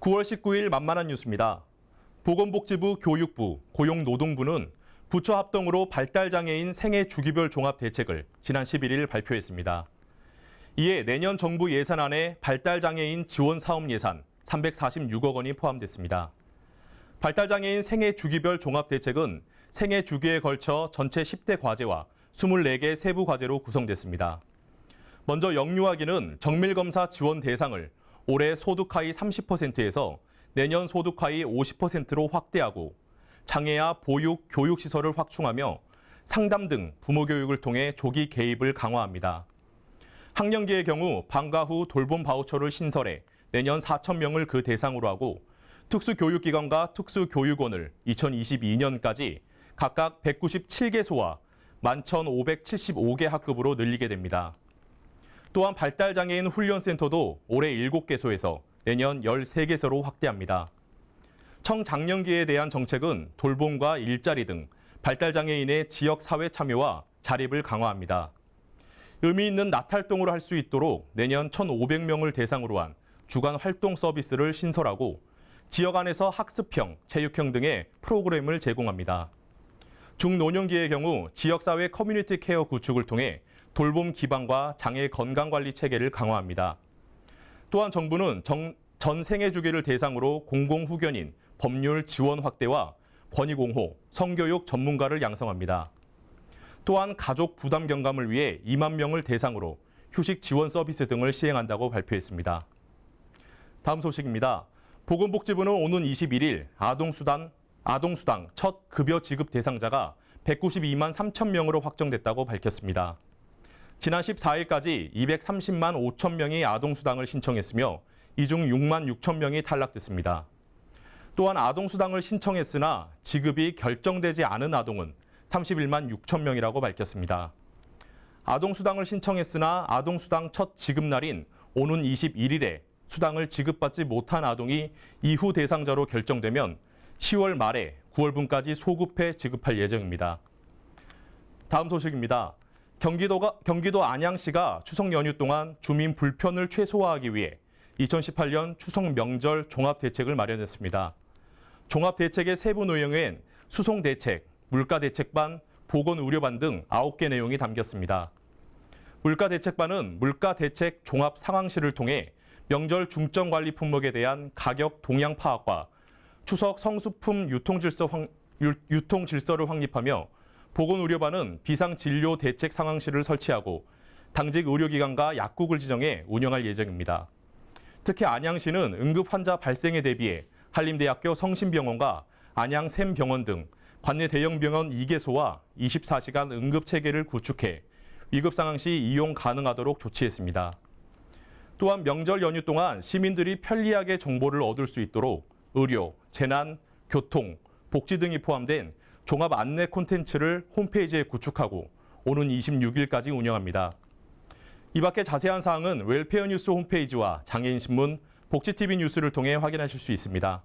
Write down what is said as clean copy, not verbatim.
9월 19일 만만한 뉴스입니다. 보건복지부, 교육부, 고용노동부는 부처 합동으로 발달장애인 생애 주기별 종합대책을 지난 11일 발표했습니다. 이에 내년 정부 예산안에 발달장애인 지원 사업 예산 346억 원이 포함됐습니다. 발달장애인 생애 주기별 종합대책은 생애 주기에 걸쳐 전체 10대 과제와 24개 세부 과제로 구성됐습니다. 먼저 영유아기는 정밀검사 지원 대상을 올해 소득 하위 30%에서 내년 소득 하위 50%로 확대하고 장애아 보육, 교육시설을 확충하며 상담 등 부모 교육을 통해 조기 개입을 강화합니다. 학령기의 경우 방과 후 돌봄 바우처를 신설해 내년 4,000명을 그 대상으로 하고 특수교육기관과 특수교육원을 2022년까지 각각 197개소와 11,575개 학급으로 늘리게 됩니다. 또한 발달장애인 훈련센터도 올해 7개소에서 내년 13개소로 확대합니다. 청장년기에 대한 정책은 돌봄과 일자리 등 발달장애인의 지역사회 참여와 자립을 강화합니다. 의미 있는 낮활동을 할 수 있도록 내년 1,500명을 대상으로 한 주간 활동 서비스를 신설하고 지역 안에서 학습형, 체육형 등의 프로그램을 제공합니다. 중노년기의 경우 지역사회 커뮤니티 케어 구축을 통해 돌봄 기반과 장애 건강관리 체계를 강화합니다. 또한 정부는 전 생애 주기를 대상으로 공공후견인 법률 지원 확대와 권익옹호, 성교육 전문가를 양성합니다. 또한 가족 부담 경감을 위해 2만 명을 대상으로 휴식 지원 서비스 등을 시행한다고 발표했습니다. 다음 소식입니다. 보건복지부는 오는 21일 아동수당 첫 급여 지급 대상자가 192만 3천 명으로 확정됐다고 밝혔습니다. 지난 14일까지 230만 5천 명이 아동수당을 신청했으며 이 중 6만 6천 명이 탈락됐습니다. 또한 아동수당을 신청했으나 지급이 결정되지 않은 아동은 31만 6천 명이라고 밝혔습니다. 아동수당을 신청했으나 아동수당 첫 지급날인 오는 21일에 수당을 지급받지 못한 아동이 이후 대상자로 결정되면 10월 말에 9월분까지 소급해 지급할 예정입니다. 다음 소식입니다. 경기도 안양시가 추석 연휴 동안 주민 불편을 최소화하기 위해 2018년 추석 명절 종합대책을 마련했습니다. 종합대책의 세부 내용엔 수송대책, 물가대책반, 보건의료반 등 9개 내용이 담겼습니다. 물가대책반은 물가대책 종합상황실을 통해 명절 중점관리 품목에 대한 가격 동향 파악과 추석 성수품 유통질서를 확립하며 보건의료반은 비상진료 대책 상황실을 설치하고 당직 의료기관과 약국을 지정해 운영할 예정입니다. 특히 안양시는 응급 환자 발생에 대비해 한림대학교 성심병원과 안양샘병원 등 관내 대형병원 2개소와 24시간 응급체계를 구축해 위급 상황 시 이용 가능하도록 조치했습니다. 또한 명절 연휴 동안 시민들이 편리하게 정보를 얻을 수 있도록 의료, 재난, 교통, 복지 등이 포함된 종합 안내 콘텐츠를 홈페이지에 구축하고 오는 26일까지 운영합니다. 이 밖에 자세한 사항은 웰페어 뉴스 홈페이지와 장애인 신문, 복지TV 뉴스를 통해 확인하실 수 있습니다.